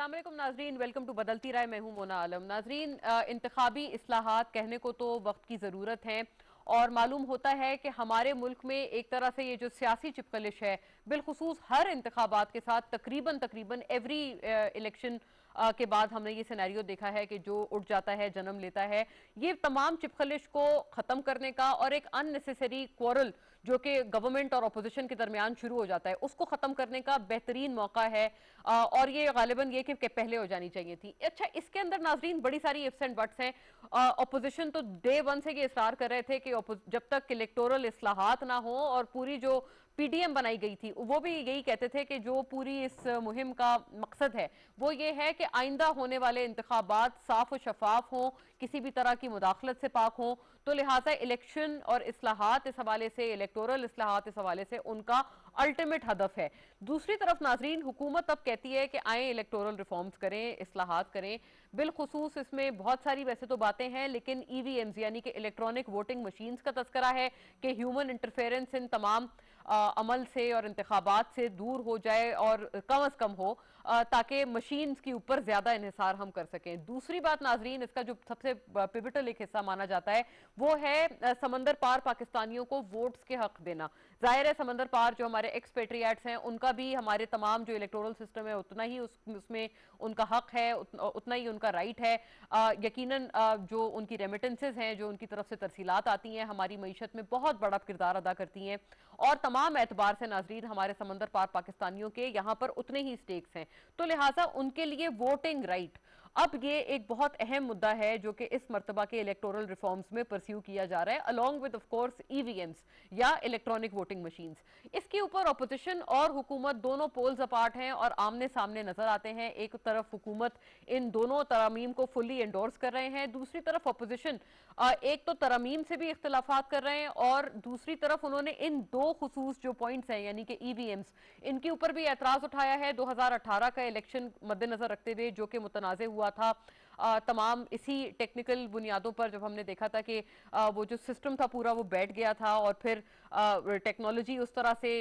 अस्सलाम वालेकुम नाजरीन, वेलकम टू बदलती राय। मैं हूं मोना आलम। नाजरीन, इंतखाबी इस्लाहात कहने को तो वक्त की ज़रूरत है और मालूम होता है कि हमारे मुल्क में एक तरह से ये जो सियासी चिपकलिश है, बिलखुसूस हर इंतखाबात के साथ तकरीबन तकरीबन एवरी इलेक्शन के बाद हमने ये सिनेरियो देखा है कि जो उठ जाता है, जन्म लेता है। ये तमाम चिपकलिश को ख़त्म करने का और एक अननेसेसरी क्वारल जो कि गवर्नमेंट और अपोजिशन के दरमियान शुरू हो जाता है, उसको ख़त्म करने का बेहतरीन मौका है। और ये गालिबन ये कि पहले हो जानी चाहिए थी। अच्छा, इसके अंदर नाजरीन बड़ी सारी इफ्स एंड बट्स हैं। अपोजिशन तो डे वन से ये इसरार कर रहे थे कि जब तक इलेक्टोरल इस्लाहात ना हो और पूरी जो पीडीएम बनाई गई थी, वो भी यही कहते थे कि जो पूरी इस मुहिम का मकसद है वो ये है कि आइंदा होने वाले इंतखाबात साफ और शफाफ हों, किसी भी तरह की मुदाखलत से पाक हों। तो लिहाजा इलेक्शन और इस्लाहात इस हवाले से, इलेक्टोरल इस्लाहात इस हवाले से उनका अल्टीमेट हदफ है। दूसरी तरफ नाजरीन, हुकूमत अब कहती है कि आए इलेक्टोरल रिफॉर्म्स करें, इस्लाहात करें। बिलखुसूस इसमें बहुत सारी वैसे तो बातें हैं, लेकिन ईवीएम्स यानी कि इलेक्ट्रॉनिक वोटिंग मशीन्स का तस्करा है कि ह्यूमन इंटरफेरेंस इन तमाम अमल से और इंतखाबात से दूर हो जाए और कम अज कम हो, ताकि मशीन्स के ऊपर ज्यादा इन्हिसार हम कर सकें। दूसरी बात नाजरीन, इसका जो सबसे पिवटल एक हिस्सा माना जाता है वो है समंदर पार पाकिस्तानियों को वोट्स के हक देना। जाहिर है समंदर पार जो हमारे एक्सपेट्रियाट्स हैं उनका भी हमारे तमाम जो इलेक्टोरल सिस्टम है उतना ही उसमें उनका हक है, उतना ही उनका राइट है। यकीनन जो उनकी रेमिटेंसेज हैं, जो उनकी तरफ से तरसीलात आती हैं, हमारी मीशत में बहुत बड़ा किरदार अदा करती हैं और तमाम एतबार से नाजरीन हमारे समंदर पार पाकिस्तानियों के यहाँ पर उतने ही स्टेक्स हैं। तो लिहाजा उनके लिए वोटिंग राइट अब ये एक बहुत अहम मुद्दा है जो कि इस मरतबा के इलेक्टोरल रिफॉर्म्स में परस्यू किया जा रहा है, along with of course EVMs या इलेक्ट्रॉनिक वोटिंग मशीन्स। इसके ऊपर अपोजिशन और हुकूमत दोनों पोल्स अपार्ट हैं और आमने सामने नजर आते हैं। एक तरफ हुकूमत इन दोनों तरमीम को फुल्ली एंडोर्स कर रहे हैं, दूसरी तरफ अपोजिशन एक तो तरमीम से भी इख्तलाफात कर रहे हैं और दूसरी तरफ उन्होंने इन दो खुसूस जो पॉइंट्स हैं यानी कि ईवीएम्स, इनके ऊपर भी एतराज उठाया है। 2018 का इलेक्शन मद्देनजर रखते हुए जो कि मुतनाज़ हुआ था तमाम इसी टेक्निकल बुनियादों पर, जब हमने देखा था कि वो जो सिस्टम था पूरा वो बैठ गया था और फिर टेक्नोलॉजी उस तरह से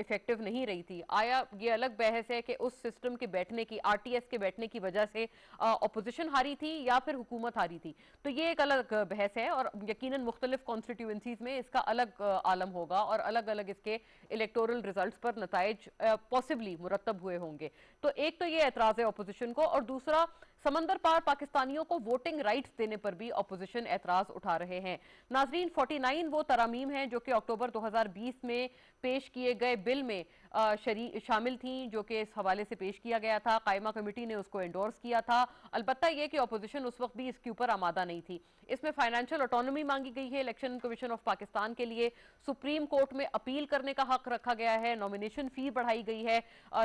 इफेक्टिव नहीं रही थी। आया ये अलग बहस है कि उस सिस्टम के बैठने की, आरटीएस के बैठने की वजह से अपोजिशन हारी थी या फिर हुकूमत हारी थी, तो ये एक अलग बहस है और यकीनन मुख्तलिफ कॉन्स्टिट्यूएंसीज में इसका अलग आलम होगा और अलग अलग इसके इलेक्टोरल रिजल्ट्स पर नताइज पॉसिबली मुरतब हुए होंगे। तो एक तो ये एतराज है अपोजिशन को और दूसरा समंदर पार पाकिस्तानियों को वोटिंग राइट्स देने पर भी अपोजिशन एतराज उठा रहे हैं। नाजरीन, 49 वो तरामीम हैं जो कि अक्टूबर 2020 में पेश किए गए बिल में शामिल थी, जो कि इस हवाले से पेश किया गया था। कायमा कमेटी ने उसको एंडोर्स किया था। अलबत्ता यह कि अपोजिशन उस वक्त भी इसके ऊपर आमादा नहीं थी। इसमें फाइनेंशियल ऑटोनॉमी मांगी गई है इलेक्शन कमीशन ऑफ पाकिस्तान के लिए, सुप्रीम कोर्ट में अपील करने का हक रखा गया है, नॉमिनेशन फी बढ़ाई गई है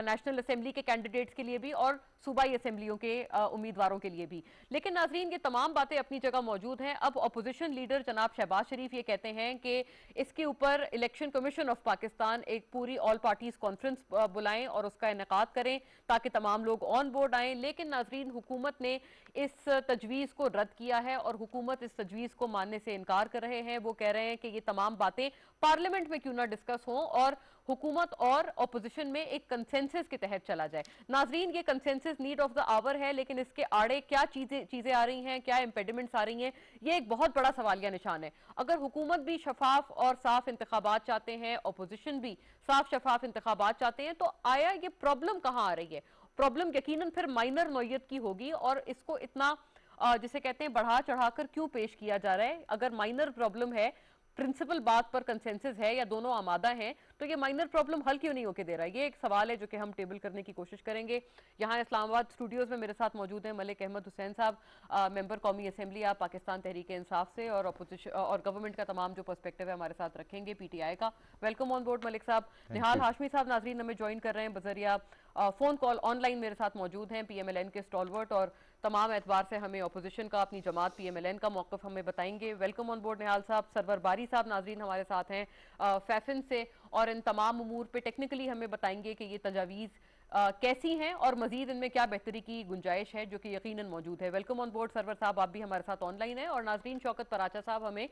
नेशनल असेंबली के कैंडिडेट्स के लिए भी और सूबाई असेंबलियों के उम्मीदवारों के लिए भी। लेकिन नाजरीन, ये तमाम बातें अपनी जगह मौजूद हैं। अब अपोजिशन लीडर जनाब शहबाज शरीफ ये कहते हैं कि इसके ऊपर इलेक्शन कमीशन ऑफ पाकिस्तान एक पूरी ऑल पार्टीज कॉन्फ्रेंस बुलाएं और उसका इनेकाद करें ताकि तमाम लोग ऑन बोर्ड आएं। लेकिन नाजरीन, हुकूमत ने इस तजवीज़ को रद्द किया है और हुकूमत इस तजवीज़ को मानने से इनकार कर रहे हैं। वो कह रहे हैं कि ये तमाम बातें पार्लियामेंट में क्यों ना डिस्कस हों और हुकूमत और अपोजिशन में एक कंसेंसस के तहत चला जाए। नाजरीन, ये consensus need of the hour है, लेकिन इसके आड़े क्या चीजें आ रही हैं, क्या इंपेडिमेंट्स आ रही हैं, ये एक बहुत बड़ा सवालिया निशान है। अगर हुकूमत भी शफाफ और साफ इंतखाबात चाहते हैं, अपोजिशन भी साफ शफाफ इंतखाबात चाहते हैं, तो आया ये प्रॉब्लम कहां आ रही है? प्रॉब्लम यकीनन फिर माइनर नौयत की होगी और इसको इतना जिसे कहते हैं बढ़ा चढ़ाकर क्यों पेश किया जा रहा है? अगर माइनर प्रॉब्लम है, प्रिंसिपल बात पर कंसेंसस है या दोनों आमादा हैं, तो ये माइनर प्रॉब्लम हल क्यों नहीं होके दे रहा है? ये एक सवाल है जो कि हम टेबल करने की कोशिश करेंगे। यहाँ इस्लामाबाद स्टूडियोज में मेरे साथ मौजूद हैं मलिक अहमद हुसैन साहब, मेंबर कौमी असेंबली आप पाकिस्तान तहरीक इंसाफ से, और अपोजिशन और गवर्नमेंट का तमाम जो पर्सपेक्टिव है हमारे साथ रखेंगे पीटीआई का। वेलकम ऑन बोर्ड मलिक साहब। निहाल हाशमी साहब नाजरीन हमें ज्वाइन कर रहे हैं बजरिया फोन कॉल, ऑनलाइन मेरे साथ मौजूद हैं, पीएमएलएन के स्टॉलवर्ट और तमाम एतबार से हमें अपोजिशन का, अपनी जमात पीएमएलएन का मौकफ हमें बताएंगे। वेलकम ऑन बोर्ड निहाल साहब। सरवर बारी साहब नाजरीन हमारे साथ हैं फैफिन से और इन तमाम उमूर पे टेक्निकली हमें बताएंगे कि ये तजावीज़ कैसी हैं और मजीद इनमें क्या बेहतरी की गुंजाइश है, जो कि यकीनन मौजूद है। वेलकम ऑन बोर्ड सरवर साहब, आप भी हमारे साथ ऑनलाइन हैं। और नाजरीन, शौकत पराचा साहब हमें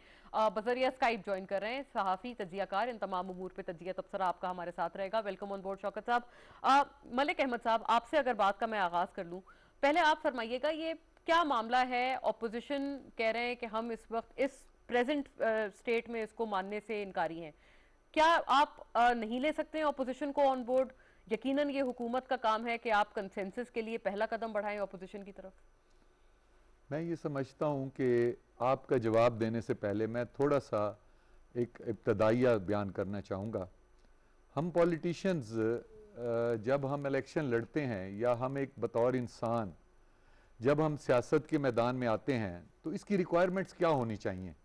बजरिया स्काइप ज्वाइन कर रहे हैं, सहाफ़ी, तजियाकार, इन तमाम उमूर पे तजिया तबसरा आपका हमारे साथ रहेगा। वेलकम ऑन बोर्ड शौकत साहब। मलिक अहमद साहब, आपसे अगर बात का मैं आगाज़ कर लूँ, पहले आप फरमाइएगा ये क्या मामला है। ऑपोजिशन कह रहे हैं कि हम इस वक्त इस प्रेजेंट स्टेट में इसको मानने से इनकारी हैं। क्या आप नहीं ले सकते हैं ऑपोजिशन को ऑन बोर्ड? यकीनन ये हुकूमत का काम है कि आप कंसेंसस के लिए पहला कदम बढ़ाएं ऑपोजिशन की तरफ। मैं ये समझता हूँ कि आपका जवाब देने से पहले मैं थोड़ा सा एक इब्तदाइया बयान करना चाहूँगा। हम पॉलिटिशियंस जब हम इलेक्शन लड़ते हैं या हम एक बतौर इंसान जब हम सियासत के मैदान में आते हैं तो इसकी रिक्वायरमेंट्स क्या होनी चाहिए।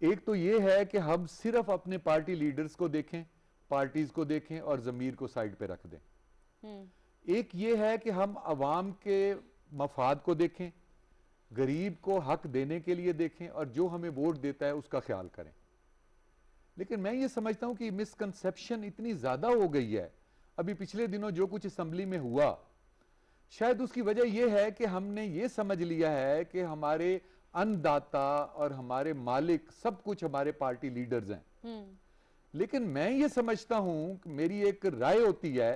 एक तो ये है कि हम सिर्फ अपने पार्टी लीडर्स को देखें, पार्टीज को देखें और ज़मीर को साइड पे रख दें। एक ये है कि हम अवाम के मफाद को देखें, गरीब को हक देने के लिए देखें और जो हमें वोट देता है उसका ख्याल करें। लेकिन मैं ये समझता हूं कि मिसकंसेप्शन इतनी ज्यादा हो गई है। अभी पिछले दिनों जो कुछ असेंबली में हुआ, शायद उसकी वजह यह है कि हमने ये समझ लिया है कि हमारे अन्नदाता और हमारे मालिक सब कुछ हमारे पार्टी लीडर्स हैं। लेकिन मैं ये समझता हूं, मेरी एक राय होती है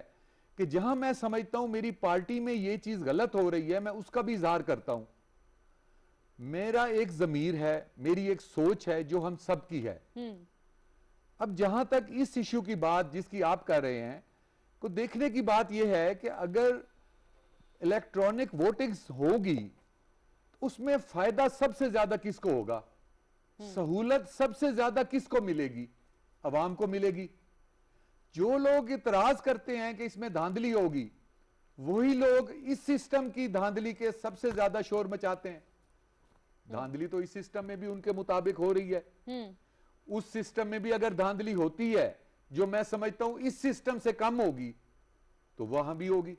कि जहां मैं समझता हूं मेरी पार्टी में ये चीज गलत हो रही है, मैं उसका भी इजहार करता हूं। मेरा एक जमीर है, मेरी एक सोच है जो हम सब की है। अब जहां तक इस इश्यू की बात जिसकी आप कर रहे हैं को देखने की बात यह है कि अगर इलेक्ट्रॉनिक वोटिंग होगी तो उसमें फायदा सबसे ज्यादा किसको होगा, सहूलत सबसे ज्यादा किसको मिलेगी, अवाम को मिलेगी। जो लोग इतराज करते हैं कि इसमें धांधली होगी, वही लोग इस सिस्टम की धांधली के सबसे ज्यादा शोर मचाते हैं। धांधली तो इस सिस्टम में भी उनके मुताबिक हो रही है। उस सिस्टम में भी अगर धांधली होती है, जो मैं समझता हूं इस सिस्टम से कम होगी, तो वहां भी होगी।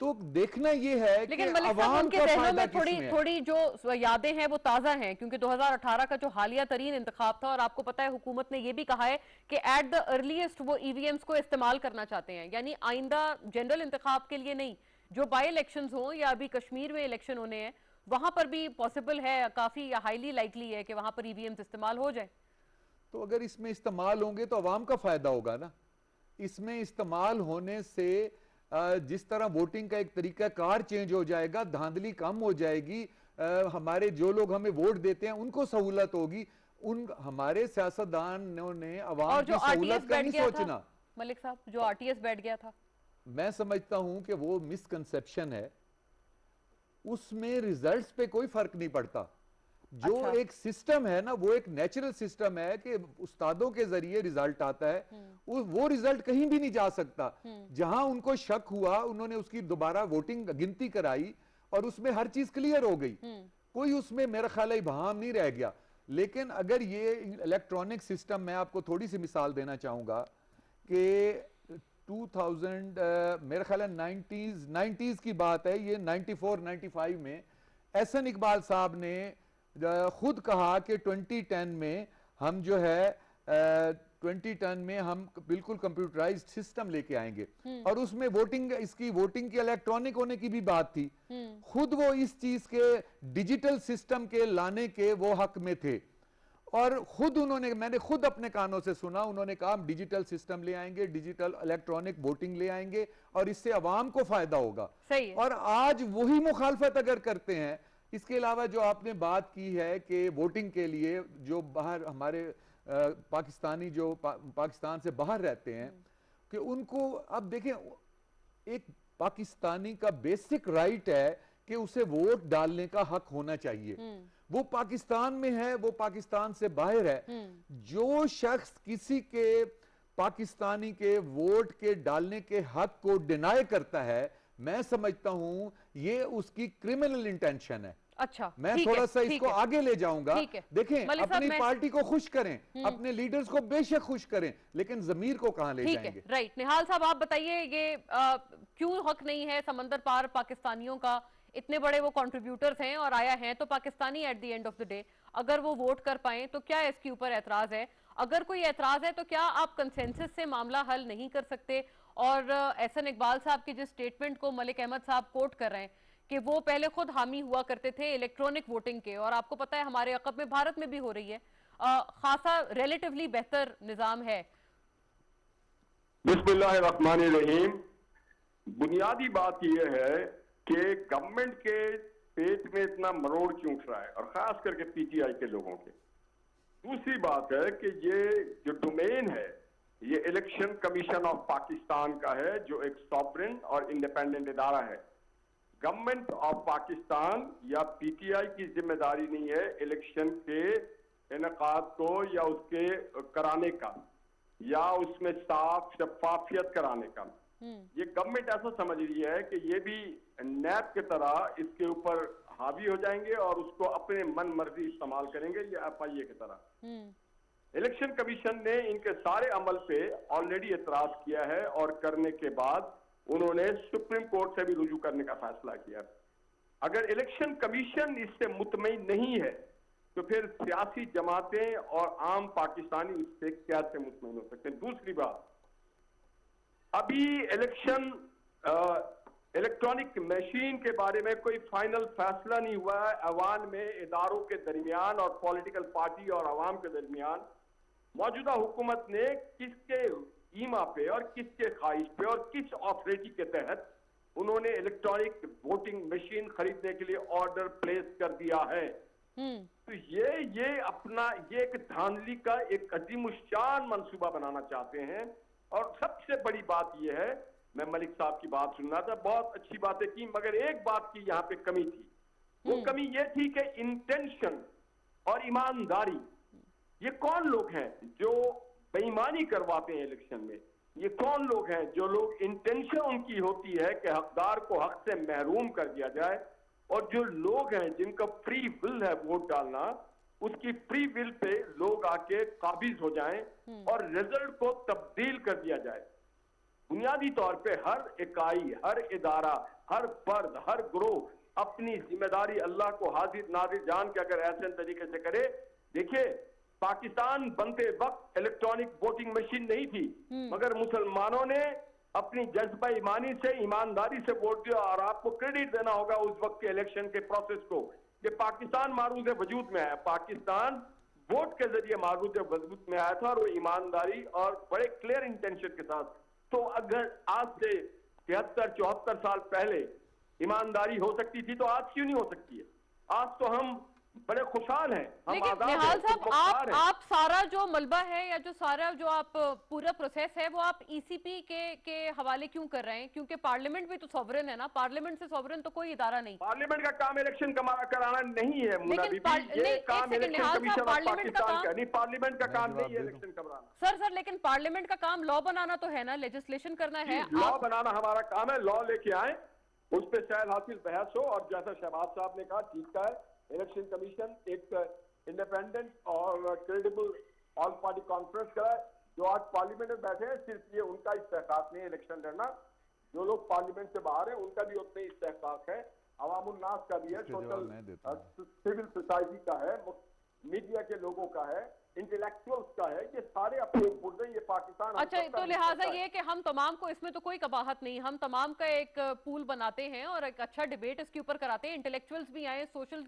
तो देखना यह है कि अवाम का फायदा किसमें है। थोड़ी जो यादें हैं वो ताजा हैं, क्योंकि 2018 का जो हालिया तरीन इंतखाब था, और आपको पता है हुकूमत ने यह भी कहा है कि एट द अर्लीस्ट वो ईवीएम्स को इस्तेमाल करना चाहते हैं, यानी आइंदा जनरल इंतखाब के लिए नहीं, जो बाई इलेक्शंस हो या अभी कश्मीर में इलेक्शन होने हैं वहां पर भी पॉसिबल है, काफी हाईली लाइकली है कि वहां पर ईवीएम्स इस्तेमाल हो जाए। तो अगर इसमें इस्तेमाल होंगे तो अवाम का फायदा होगा ना। इसमें इस्तेमाल होने से जिस तरह वोटिंग का एक तरीका कार चेंज हो जाएगा, धांधली कम हो जाएगी, हमारे जो लोग हमें वोट देते हैं उनको सहूलत होगी। उन हमारे सियासतदानों ने अवाम की सहूलत का नहीं सोचना। मलिक साहब, जो आरटीएस बैठ गया था, मैं समझता हूं कि वो मिसकंसेप्शन है। उसमें रिजल्ट्स पे कोई फर्क नहीं पड़ता। जो एक सिस्टम है ना, वो एक नेचुरल सिस्टम है कि उस्तादों के जरिए रिजल्ट आता है। वो रिजल्ट कहीं भी नहीं जा सकता। जहां उनको शक हुआ, उन्होंने उसकी दोबारा वोटिंग गिनती कराई और उसमें हर चीज क्लियर हो गई। कोई उसमें मेरा ख्याल है इबहम नहीं रह गया। लेकिन अगर ये इलेक्ट्रॉनिक सिस्टम, मैं आपको थोड़ी सी मिसाल देना चाहूंगा कि 2000 मेरा ख्याल है 90s की बात है, ये 94-95 में एहसन इकबाल साहब ने खुद कहा कि 2010 में हम जो है 2010 में हम बिल्कुल कंप्यूटराइज्ड सिस्टम लेके आएंगे। और उसमें वोटिंग, इसकी वोटिंग की इलेक्ट्रॉनिक होने की भी बात थी। खुद वो इस चीज के डिजिटल सिस्टम के लाने के वो हक में थे। और खुद उन्होंने, मैंने खुद अपने कानों से सुना, उन्होंने कहा हम डिजिटल सिस्टम ले आएंगे, डिजिटल इलेक्ट्रॉनिक वोटिंग ले आएंगे और इससे अवाम को फायदा होगा। सही है। और आज वही मुखालफत अगर करते हैं। इसके अलावा जो आपने बात की है कि वोटिंग के लिए जो बाहर हमारे पाकिस्तानी जो पाकिस्तान से बाहर रहते हैं कि उनको, अब देखें, एक पाकिस्तानी का बेसिक राइट है कि उसे वोट डालने का हक होना चाहिए। वो पाकिस्तान में है, वो पाकिस्तान से बाहर है। जो शख्स किसी के पाकिस्तानी के वोट के डालने के हक को डिनाई करता है, मैं समझता हूं ये उसकी क्रिमिनल इंटेंशन है। अच्छा, मैं थोड़ा सा इसको आगे ले जाऊंगा। देखें, अपनी पार्टी को खुश करें, अपने लीडर्स को बेशक खुश करें, लेकिन जमीर को कहां ले जाएंगे। राइट। निहाल साहब, आप बताइए ये क्यों हक नहीं है समंदर पार पाकिस्तानियों का? इतने बड़े वो कंट्रीब्यूटर्स हैं और आया हैं तो Pakistani at the end of the day, अगर वो वोट कर पाए तो क्या इसके ऊपर एतराज है? अगर कोई एतराज है तो क्या आप कंसेंसस से मामला हल नहीं कर सकते? और एहसन इकबाल साहब के जिस स्टेटमेंट को मलिक अहमद साहब कोट कर रहे हैं कि वो पहले खुद हामी हुआ करते थे इलेक्ट्रॉनिक वोटिंग के, और आपको पता है हमारे अक़ब में भारत में भी हो रही है, खासा रिलेटिवली बेहतर निजाम है। बिस्मिल्लाहिर्रहमानिर्रहीम। बुनियादी बात यह है कि गवर्नमेंट के पेट में इतना मरोड़ क्यों उठ रहा है, और खास करके पीटीआई के लोगों के। दूसरी बात है कि ये जो डोमेन है ये इलेक्शन कमीशन ऑफ पाकिस्तान का है, जो एक सॉवरेन और इंडिपेंडेंट इदारा है। गवर्नमेंट ऑफ पाकिस्तान या पीटीआई की जिम्मेदारी नहीं है इलेक्शन के इनेकाद को या उसके कराने का या उसमें साफ शफाफियत कराने का। ये गवर्नमेंट ऐसा समझ रही है कि ये भी नैब की तरह इसके ऊपर हावी हो जाएंगे और उसको अपने मन मर्जी इस्तेमाल करेंगे, ये एफआईए की तरह। इलेक्शन कमीशन ने इनके सारे अमल पे ऑलरेडी एतराज किया है और करने के बाद उन्होंने सुप्रीम कोर्ट से भी रुजू करने का फैसला किया। अगर इलेक्शन कमीशन इससे मुतमईन नहीं है तो फिर सियासी जमातें और आम पाकिस्तानी इससे कैसे मुतमईन हो सकते हैं। दूसरी बात, अभी इलेक्शन इलेक्ट्रॉनिक मशीन के बारे में कोई फाइनल फैसला नहीं हुआ है। अवान में इदारों के दरमियान और पॉलिटिकल पार्टी और अवाम के दरमियान मौजूदा हुकूमत ने किसके ईमा पे और किसके ख्वाहिश पे और किस अथॉरिटी के तहत उन्होंने इलेक्ट्रॉनिक वोटिंग मशीन खरीदने के लिए ऑर्डर प्लेस कर दिया है। तो ये अपना ये एक धांधली का एक अजीमुशान मंसूबा बनाना चाहते हैं। और सबसे बड़ी बात यह है, मैं मलिक साहब की बात सुन रहा था, बहुत अच्छी बातें की, मगर एक बात की यहाँ पे कमी थी। वो कमी ये थी कि इंटेंशन और ईमानदारी, ये कौन लोग हैं जो बेईमानी करवाते हैं इलेक्शन में? ये कौन लोग हैं जो लोग इंटेंशन उनकी होती है कि हकदार को हक से महरूम कर दिया जाए, और जो लोग हैं जिनका फ्री विल है वोट डालना, उसकी फ्री विल पे लोग आके काबिज हो जाएं और रिजल्ट को तब्दील कर दिया जाए। बुनियादी तौर पे हर इकाई, हर इदारा, हर फर्द, हर ग्रोह अपनी जिम्मेदारी अल्लाह को हाजिर नाजिर जान के अगर ऐसे तरीके से करे। देखिए, पाकिस्तान बनते वक्त इलेक्ट्रॉनिक वोटिंग मशीन नहीं थी, मगर मुसलमानों ने अपनी जज्बा ईमानी से, ईमानदारी से वोट दिया। और आपको क्रेडिट देना होगा उस वक्त के इलेक्शन के प्रोसेस को कि पाकिस्तान मारूज वजूद में आया, पाकिस्तान वोट के जरिए मारूज वजूद में आया था, और वो ईमानदारी और बड़े क्लियर इंटेंशन के साथ। तो अगर आज से 73-74 साल पहले ईमानदारी हो सकती थी तो आज क्यों नहीं हो सकती है? आज तो हम बड़े खुशहाल हैं, हम लेकिन आजाद निहाल हैं, साहब, आप सारा जो मलबा है या जो सारा जो आप पूरा प्रोसेस है वो आप ईसीपी के हवाले क्यों कर रहे हैं? क्योंकि पार्लियामेंट भी तो सॉवरेन है ना, पार्लियामेंट से सॉवरेन तो कोई इदारा नहीं। पार्लियामेंट का काम इलेक्शन कराना नहीं है लेकिन ये काम इलेक्शन कमीशन ऑफ पाकिस्तान का नहीं, पार्लियामेंट का काम नहीं है इलेक्शन कराना। सर लेकिन पार्लियामेंट का काम लॉ बनाना तो है ना, लेजिस्लेशन करना है। लॉ बनाना हमारा काम है, लॉ लेके आए, उस पर शायद हासिल बहस हो। और जैसा शहबाज साहब ने कहा, ठीक है, इलेक्शन कमीशन एक इंडिपेंडेंट और क्रेडिबल ऑल पार्टी कॉन्फ्रेंस कराए। जो आज पार्लियामेंट में बैठे हैं, सिर्फ ये उनका इस्तेहकाक नहीं है इलेक्शन लड़ना, जो लोग पार्लियामेंट से बाहर हैं उनका भी उतना ही इस्तेहकाक है, अवामुल नास का भी है, टोटल सिविल सोसाइटी का है, मीडिया के लोगों का है, इंटेलेक्चुअल्स का है, ये सारे अपने पुरजे, ये पाकिस्तान। अच्छा, तो लिहाजा ये कि हम तमाम को इसमें तो कोई कबाहत नहीं, हम तमाम का एक पूल बनाते हैं और एक अच्छा डिबेट इसके ऊपर कराते हैं। इंटेलेक्चुअल्स भी आए, सोशल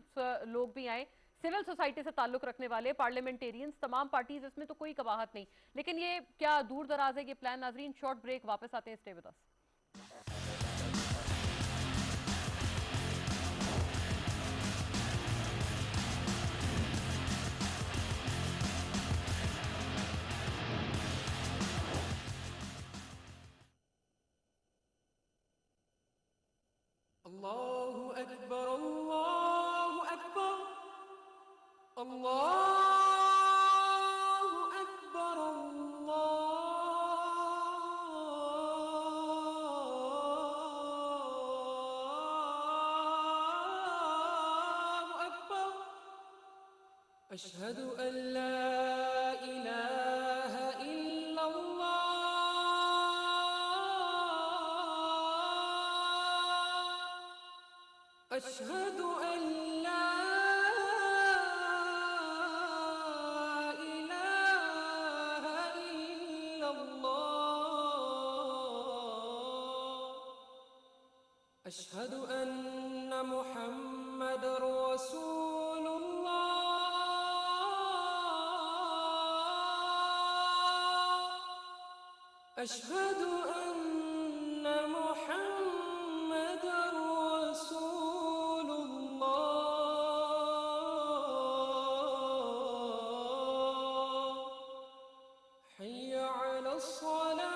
लोग भी आए, सिविल सोसाइटी से ताल्लुक रखने वाले, पार्लियामेंटेरियंस, तमाम पार्टीज, इसमें तो कोई कबाहत नहीं। लेकिन ये क्या दूर दराज है ये प्लान? नाजरीन, शॉर्ट ब्रेक, वापस आते हैं, स्टे विद अस। अल्लाहु अकबर, अल्लाहु अकबर, अल्लाहु अकबर, अल्लाहु अकबर, अशहदु अल्ला इलाहा इल्लल्लाह, अशहदु अल्ला इलाहा अशहदु अन्न मुहम्मदर रसूलुल्लाह अशहदु अन्न मुहम्मदर रसूलुल्लाह हय्य अलस सलाह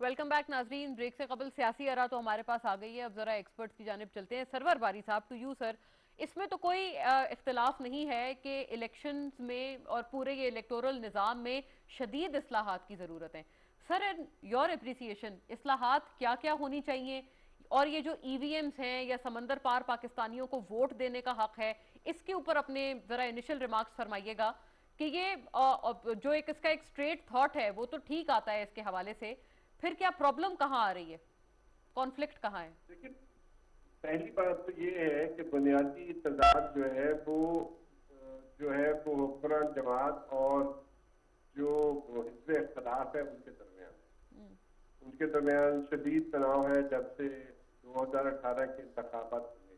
वेलकम बैक नाजरीन। ब्रेक से कबल सियासी आरा तो हमारे पास आ गई है, अब जरा एक्सपर्ट्स की जानिब चलते हैं। सरवर बारी साहब, टू यू सर, इसमें तो कोई इख्तिलाफ नहीं है कि इलेक्शंस में और पूरे ये इलेक्टोरल निज़ाम में शदीद इस्लाहात की ज़रूरत है। सर, इन योर एप्रिसिएशन, इस्लाहात क्या क्या होनी चाहिए, और ये जो EVMs हैं या समंदर पार पाकिस्तानियों को वोट देने का हक है, इसके ऊपर अपने ज़रा इनिशियल रिमार्क्स फरमाइएगा कि ये जो एक इसका एक स्ट्रेट थॉट है वो तो ठीक आता है इसके हवाले से, फिर क्या प्रॉब्लम कहाँ आ रही है, कॉन्फ्लिक्ट कहाँ है? लेकिन पहली बात तो ये है कि बुनियादी तजाद जो है वो हुक्मरान जमात और जो हिज़्ब इख्तिलाफ है उनके दरमियान शदीद तनाव है जब से 2018 के इंतखाबात हुए।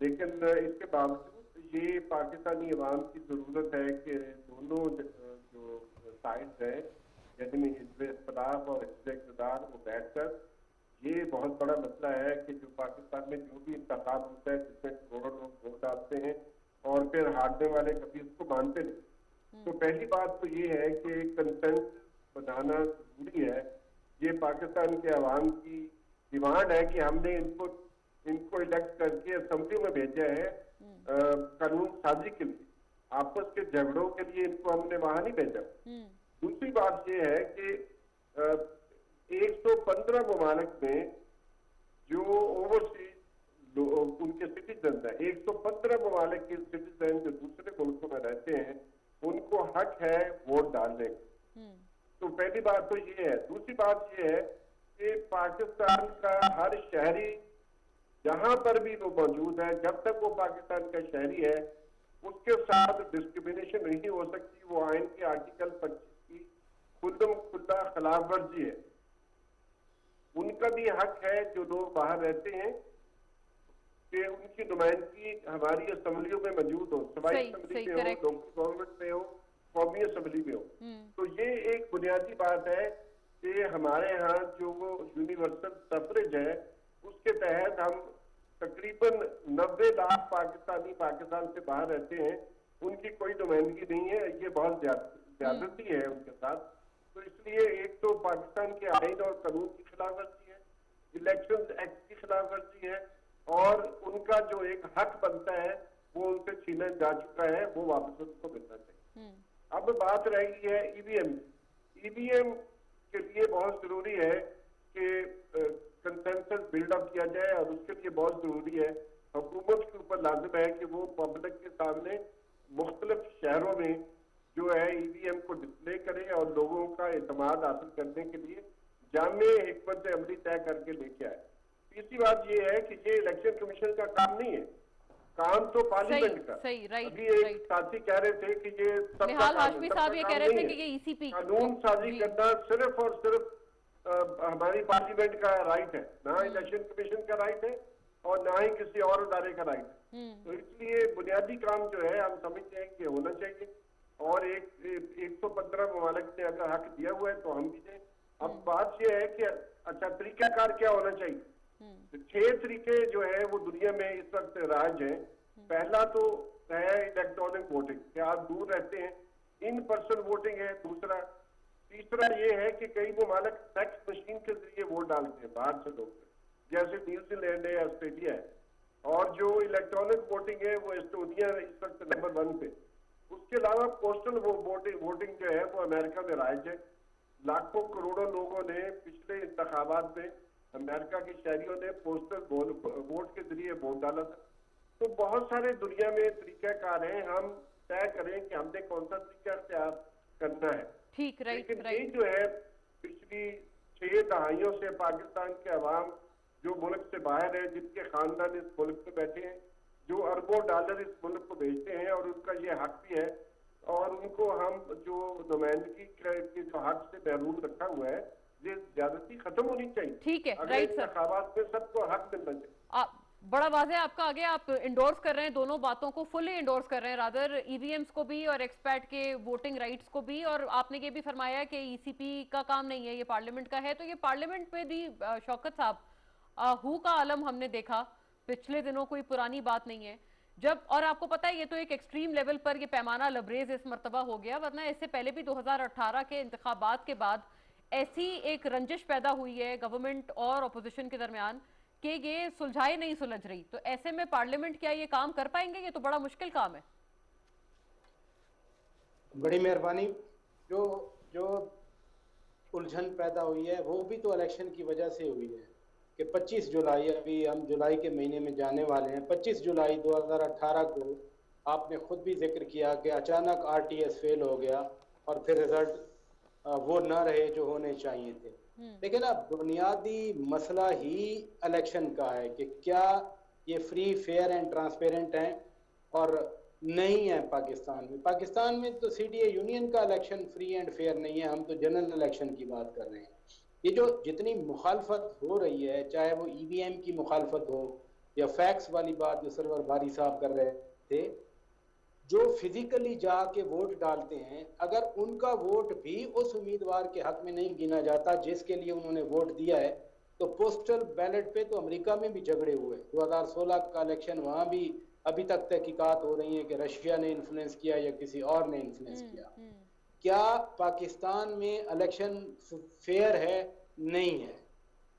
लेकिन इसके बावजूद ये पाकिस्तानी अवाम की ज़रूरत है कि दोनों जो साइड्स हैं, यानी हिज़्ब इख्तिलाफ और हिज़्ब इक़्तिदार, वो बैठकर, ये बहुत बड़ा मसला है कि जो पाकिस्तान में जो भी इंतखाब होता है जिसमें करोड़ों लोग वोट डालते हैं और फिर हारने वाले कभी उसको मानते नहीं। तो पहली बात तो ये है कि कंसेंसस बनाना जरूरी है। ये पाकिस्तान के अवाम की डिमांड है कि हमने इनको इलेक्ट करके असेंबली में भेजा है कानून साजी के लिए, आपस के झगड़ों के लिए इनको हमने वहां नहीं भेजा। दूसरी बात ये है कि 115 ममालिक में जो ओवरसीज उनके सिटीजन है, 115 ममालिक के सिटीजन जो दूसरे मुल्कों में रहते हैं, उनको हक है वोट डालने का। तो पहली बात तो ये है। दूसरी बात ये है कि पाकिस्तान का हर शहरी जहां पर भी वो मौजूद है, जब तक वो पाकिस्तान का शहरी है, उसके साथ डिस्क्रिमिनेशन नहीं हो सकती। वो आइन के आर्टिकल 25 की खुल्लम खुल्ला खिलाफ वर्जी है। उनका भी हक है जो लोग बाहर रहते हैं कि उनकी नुमाइंदगी हमारी असेंबलियों में मौजूद हो, सवाई असेंबली में हो, लोकल गवर्नमेंट में हो, कौमी असेंबली में हो। तो ये एक बुनियादी बात है कि हमारे यहाँ जो वो यूनिवर्सल सफरेज है, उसके तहत हम तकरीबन 90 लाख पाकिस्तानी पाकिस्तान से बाहर रहते हैं, उनकी कोई नुमाइंदगी नहीं है। ये बहुत ज्यादती है उनके साथ। तो इसलिए एक तो पाकिस्तान के आइन और कानून की खिलाफ वर्जी है, इलेक्शन एक्ट की खिलाफ वर्जी है, और उनका जो एक हक बनता है वो उनसे छीना जा चुका है, वो वापस उनको मिलना चाहिए। अब बात रह गई है ईवीएम के लिए बहुत जरूरी है कि कंसेंसस बिल्डअप किया जाए, और उसके लिए बहुत जरूरी है हुकूमत के ऊपर लाजिम है कि वो पब्लिक के सामने मुख्तलिफ शहरों में जो है ईवीएम को डिस्प्ले करे और लोगों का एतमाद हासिल करने के लिए जामे हिकमत अमली तय करके लेके आए। तीसरी बात ये है कि ये इलेक्शन कमीशन का काम नहीं है, काम तो पार्लियामेंट का। सही, राइट, अभी एक राइट। साथी कह रहे थे कि ये सबका निहाल काम है, हाशमी सबका साहब ये काम कह रहे नहीं थे है। कि ये ईसीपी कानून साजी जी, करना सिर्फ और सिर्फ हमारी पार्लियामेंट का राइट है, ना इलेक्शन कमीशन का राइट है और ना ही किसी और इदारे का राइट है। तो इसलिए बुनियादी काम जो है हम समझते हैं कि होना चाहिए और 115 ममालिक ने अगर हक दिया हुआ है तो हम भी दें। अब बात यह है कि अच्छा तरीकाकार क्या होना चाहिए। तो 6 तरीके जो है वो दुनिया में इस वक्त राज है। पहला तो है इलेक्ट्रॉनिक वोटिंग, कि आप दूर रहते हैं, इन पर्सन वोटिंग है दूसरा। तीसरा ये है कि कई ममालिक फैक्स मशीन के जरिए वोट डालते हैं बाहर से लोग, जैसे न्यूजीलैंड है, ऑस्ट्रेलिया है। और जो इलेक्ट्रॉनिक वोटिंग है वो एस्टोनिया इस वक्त नंबर 1 पे। उसके अलावा पोस्टल वोटिंग जो है वो अमेरिका में राइज है। लाखों करोड़ों लोगों ने पिछले इंतखाबात में अमेरिका के शहरियों ने पोस्टल वोट के जरिए वोट डाला था। तो बहुत सारे दुनिया में तरीकाकार हैं, हम तय करें कि हमने कौन सा तरीका इख्तियार करना है। ठीक, राइट, लेकिन ये राइट। जो है पिछली 6 दहाइयों से पाकिस्तान के अवाम जो मुल्क से बाहर है, जिनके खानदान इस मुल्क में बैठे हैं, जो अरबों डॉलर इस मुल्क को भेजते हैं और उनका ये हक भी है और उनको हम जो नुमाइंदगी के जो हक से महरूम रखा हुआ है, ये ज्यादती खत्म होनी चाहिए। ठीक है, अगले राइट सर। इंतखाबात में सबको हक मिलना चाहिए। बड़ा वाज़ेह आपका आगे, आप इंडोर्स कर रहे हैं दोनों बातों को, फुली इंडोर्स कर रहे हैं रादर, ईवीएम्स को भी और एक्सपैट के वोटिंग राइट्स को भी। और आपने ये भी फरमाया कि ईसीपी का काम नहीं है, ये पार्लियामेंट का है। तो ये पार्लियामेंट में भी शौकत साहब हू का आलम हमने देखा पिछले दिनों, कोई पुरानी बात नहीं है जब, और आपको पता है ये तो एक एक्सट्रीम लेवल पर ये पैमाना लबरेज इस मर्तबा हो गया, वरना इससे पहले भी 2018 के इंतखाबात के बाद ऐसी एक रंजिश पैदा हुई है गवर्नमेंट और अपोजिशन के दरमियान कि ये सुलझाए नहीं सुलझ रही। तो ऐसे में पार्लियामेंट क्या ये काम कर पाएंगे? ये तो बड़ा मुश्किल काम है। बड़ी मेहरबानी। जो जो उलझन पैदा हुई है वो भी तो इलेक्शन की वजह से हुई है कि 25 जुलाई, अभी हम जुलाई के महीने में जाने वाले हैं, 25 जुलाई 2018 को आपने खुद भी जिक्र किया कि अचानक आरटीएस फेल हो गया और फिर रिजल्ट वो न रहे जो होने चाहिए थे। लेकिन अब बुनियादी मसला ही इलेक्शन का है कि क्या ये फ्री, फेयर एंड ट्रांसपेरेंट हैं और नहीं है। पाकिस्तान में तो सीडीए यूनियन का इलेक्शन फ्री एंड फेयर नहीं है, हम तो जनरल इलेक्शन की बात कर रहे हैं। ये जो जितनी मुखालफत हो रही है, चाहे वो ईवीएम की मुखालफत हो या फैक्स वाली बात जो सरवर बारी साहब कर रहे थे, जो फिजिकली जाके वोट डालते हैं, अगर उनका वोट भी उस उम्मीदवार के हक में नहीं गिना जाता जिसके लिए उन्होंने वोट दिया है, तो पोस्टल बैलेट पे तो अमेरिका में भी झगड़े हुए। 2016 का इलेक्शन, वहां भी अभी तक तहकीकात हो रही है कि रशिया ने इन्फ्लुएंस किया या किसी और ने इन्फ्लुएंस किया। क्या पाकिस्तान में इलेक्शन फेयर है? नहीं है।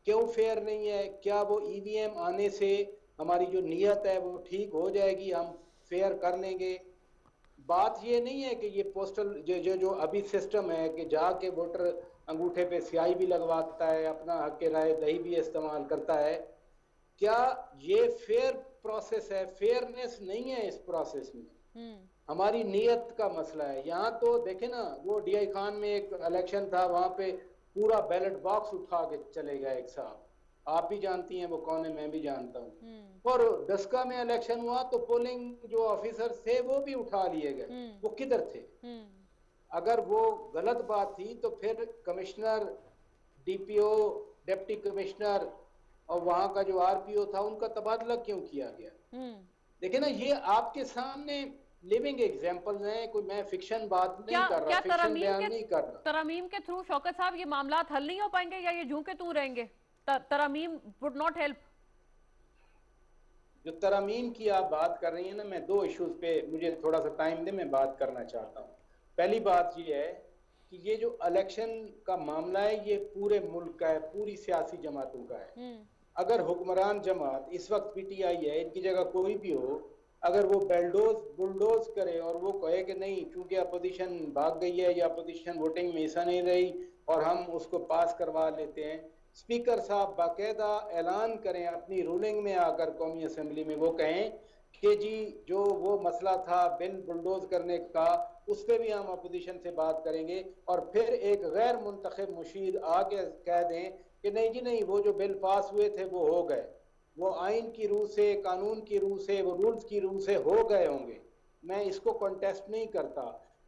क्यों फेयर नहीं है? क्या वो ईवीएम आने से हमारी जो नीयत है वो ठीक हो जाएगी, हम फेयर कर लेंगे? बात ये नहीं है कि ये पोस्टल जो अभी सिस्टम है कि जाके वोटर अंगूठे पे स्याही भी लगवाता है, अपना हक के राय दही भी इस्तेमाल करता है, क्या ये फेयर प्रोसेस है? फेयरनेस नहीं है इस प्रोसेस में। हमारी नीयत का मसला है। यहाँ तो देखे ना, वो डीआई खान में एक इलेक्शन था, वहां पे पूरा बैलेट बॉक्स उठा के चले गए एक साहब, आप भी जानती हैं वो कौन है, मैं भी जानता हूँ। और डस्का में इलेक्शन हुआ तो पोलिंग जो ऑफिसर थे वो भी उठा लिए गए, वो किधर थे? अगर वो गलत बात थी तो फिर कमिश्नर, डीपीओ, डिप्टी कमिश्नर और वहां का जो आरपीओ था उनका तबादला क्यों किया गया? देखिए ना, ये आपके सामने लिविंग एग्जांपल्स हैं, कोई मैं फिक्शन बात नहीं कर रहा, फिक्शन बयान नहीं कर रहा। तरमीम के थ्रू शौकत साहब ये मामला हल नहीं हो पाएंगे या ये झूम के तू रहेंगे? तरमीम वुड नॉट हेल्प। जो तरमीम की आप बात कर रही हैं ना, मैं 2 इश्यूज पे, मुझे थोड़ा सा टाइम दे, मैं बात करना चाहता हूँ। पहली बात ये है कि ये जो इलेक्शन का मामला है ये पूरे मुल्क का है, पूरी सियासी जमातों का है। अगर हुक्मरान जमात इस वक्त पीटीआई है, इनकी जगह कोई भी हो, अगर वो बुलडोज करे और वो कहे कि नहीं, चूंकि अपोजिशन भाग गई है या अपोजिशन वोटिंग में हिस्सा नहीं रही और हम उसको पास करवा लेते हैं, स्पीकर साहब बाकायदा ऐलान करें अपनी रूलिंग में आकर कौमी असेंबली में, वो कहें कि जी जो वो मसला था बिल बुलडोज करने का, उस पर भी हम अपोजिशन से बात करेंगे, और फिर एक गैर मुंतखब मुशीर आके कह दें कि नहीं जी नहीं, वो जो बिल पास हुए थे वो हो गए, वो आइन की रूह से, कानून की रूह से, वो रूल्स की रूह से हो गए होंगे। मैं इसको कॉन्टेस्ट नहीं करता,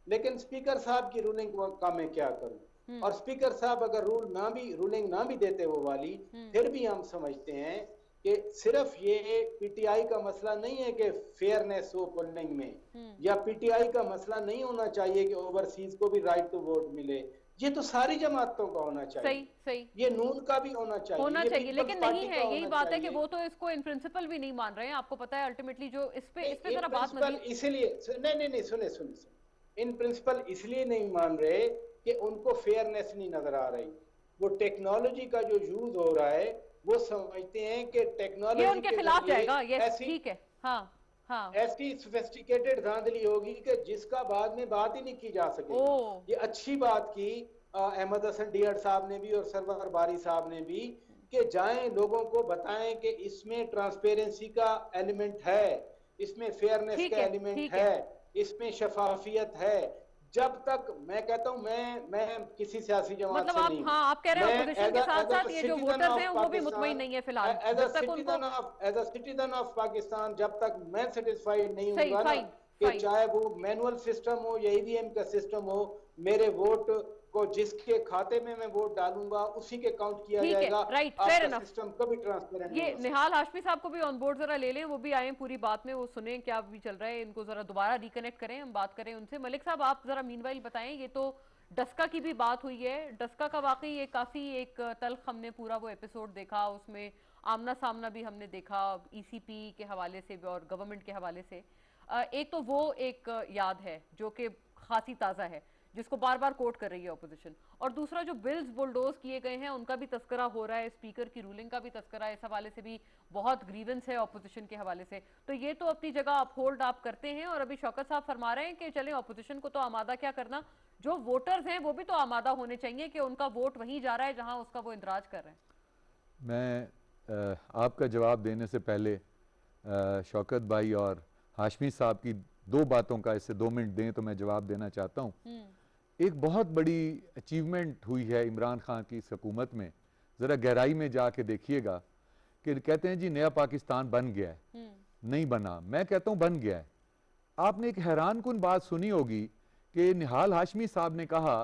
लेकिन स्पीकर साहब की रूलिंग का मैं क्या करूं? और स्पीकर साहब अगर रूलिंग ना भी देते वो वाली, फिर भी हम समझते हैं कि सिर्फ ये पीटीआई का मसला नहीं है कि फेयरनेस हो पोलिंग में, या पीटीआई का मसला नहीं होना चाहिए कि ओवरसीज को भी राइट टू वोट मिले, ये तो सारी जमातों का होना चाहिए। सही सही ये नून का भी होना चाहिए, ये लेकिन पीपल्स नहीं पार्टी है, का यही होना बात है कि चाहिए। वो तो इसको इन प्रिंसिपल भी नहीं मान रहे हैं। आपको पता है अल्टीमेटली जो इस पे इन जरा बात प्रिंसिपल मजीद। इसलिए नहीं, सुने सुने सुने, इन प्रिंसिपल इसलिए नहीं मान रहे कि उनको फेयरनेस नहीं नजर आ रही। वो टेक्नोलॉजी का जो यूज हो रहा है, वो समझते हैं कि ये टेक्नोलॉजी उनके के खिलाफ जरिए जाएगा, यस ऐसी ठीक है। हाँ हाँ। ऐसी सोफिस्टिकेटेड धांधली होगी कि जिसका बाद में बात ही नहीं की जा ओ सकेगी। ये अच्छी बात की अहमद हसन डीहर साहब ने भी और सरवर बारी साहब ने भी, कि जाएं लोगों को बताएं कि इसमें ट्रांसपेरेंसी का एलिमेंट है, इसमें फेयरनेस ठीक का है एलिमेंट ठीक है, इसमें शफाफियत है। जब तक मैं कहता हूं, मैं किसी सियासी जमात मतलब से आप, नहीं हूं, हाँ आप कह रहे हैं मैं अपोजिशन के साथ एज साथ अ ये जो सिटीजन वोटर्स हैं ऑफ वो भी मुतमईन पाकिस्तान, नहीं है फिलहाल, एज जब तक उनको। अ सिटीजन ऑफ पाकिस्तान, जब तक मैं सेटिस्फाइड नहीं सही, होऊंगा ना फाइन कि फाइन। चाहे वो मैनुअल सिस्टम हो या ईवीएम का सिस्टम हो, मेरे वोट को जिसके खाते में मैं वोट डालूंगा उसी के काउंट किया ठीक है, जाएगा। राइट, फेयर आपका इनफ। सिस्टम कभी ट्रांसपेरेंट नहीं ये हो सकता। निहाल हाशमी साहब को भी ऑन बोर्ड जरा ले लें, वो भी आए पूरी बात में, वो सुने क्या भी चल रहा है, इनको जरा दोबारा रिकनेक्ट करें, हम बात करें उनसे। मलिक साहब आप जरा मीनवाइल बताएं, ये तो डस्का की भी बात हुई है, डस्का का वाकई ये काफी एक तल्ख, हमने पूरा वो एपिसोड देखा, उसमें आमना सामना भी हमने देखा ईसीपी के हवाले से भी और गवर्नमेंट के हवाले से। एक तो वो एक याद है जो कि खासी ताज़ा है, जिसको बार बार कोट कर रही है ऑपोजिशन, और दूसरा जो बिल्स बुलडोज किए गए हैं उनका भी तस्करा हो रहा है, स्पीकर की रूलिंग का भी तस्करा है, इस हवाले से भी बहुत ग्रीवेंस है ऑपोजिशन के हवाले से। तो ये तो अपनी जगह आप होल्ड आप करते हैं, और अभी शौकत साहब फरमा रहे हैं कि चले ऑपोजिशन को तो आमादा क्या करना, जो वोटर्स हैं वो भी तो आमादा होने चाहिए कि उनका वोट वहीं जा रहा है जहां उसका वो इंतराज कर रहे हैं। मैं आपका जवाब देने से पहले शौकत भाई और हाशमी साहब की दो बातों का, इससे 2 मिनट दें तो मैं जवाब देना चाहता हूँ। एक बहुत बड़ी अचीवमेंट हुई है इमरान खान की इस हुकूमत में, ज़रा गहराई में जाके देखिएगा, कि कहते हैं जी नया पाकिस्तान बन गया है, नहीं बना। मैं कहता हूँ बन गया है। आपने एक हैरान कुन बात सुनी होगी कि निहाल हाशमी साहब ने कहा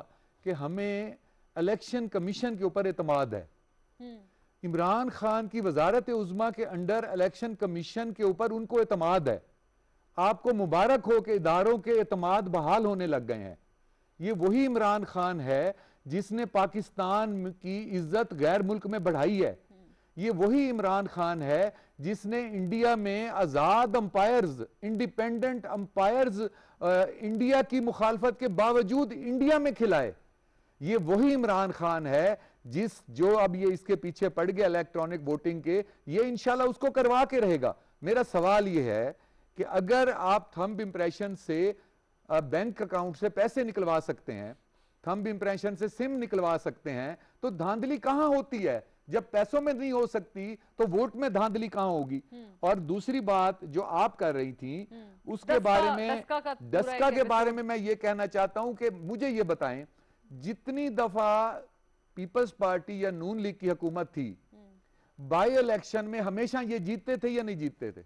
कि हमें इलेक्शन कमीशन के ऊपर एतमाद है। इमरान खान की वजारत उज़्मा के अंडर इलेक्शन कमीशन के ऊपर उनको एतमाद है। आपको मुबारक हो कि इदारों के एतमाद बहाल होने लग गए हैं। ये वही इमरान खान है जिसने पाकिस्तान की इज्जत गैर मुल्क में बढ़ाई है। ये वही इमरान खान है जिसने इंडिया में आज़ाद अंपायर्स, इंडिपेंडेंट अंपायर्स इंडिया की मुखालफत के बावजूद इंडिया में खिलाए। ये वही इमरान खान है जो अब ये इसके पीछे पड़ गया इलेक्ट्रॉनिक वोटिंग के, ये इंशाल्लाह उसको करवा के रहेगा। मेरा सवाल ये है कि अगर आप थंब इंप्रेशन से बैंक अकाउंट से पैसे निकलवा सकते हैं, थंब इंप्रेशन से सिम निकलवा सकते हैं, तो धांधली कहां होती है? जब पैसों में नहीं हो सकती तो वोट में धांधली कहां होगी? और दूसरी बात जो आप कर रही थी उसके बारे में, डस्का के बारे में मैं ये कहना चाहता हूं कि मुझे ये बताएं, जितनी दफा पीपल्स पार्टी या नून लीग की हुकूमत थी, बाई इलेक्शन में हमेशा ये जीतते थे या नहीं जीतते थे?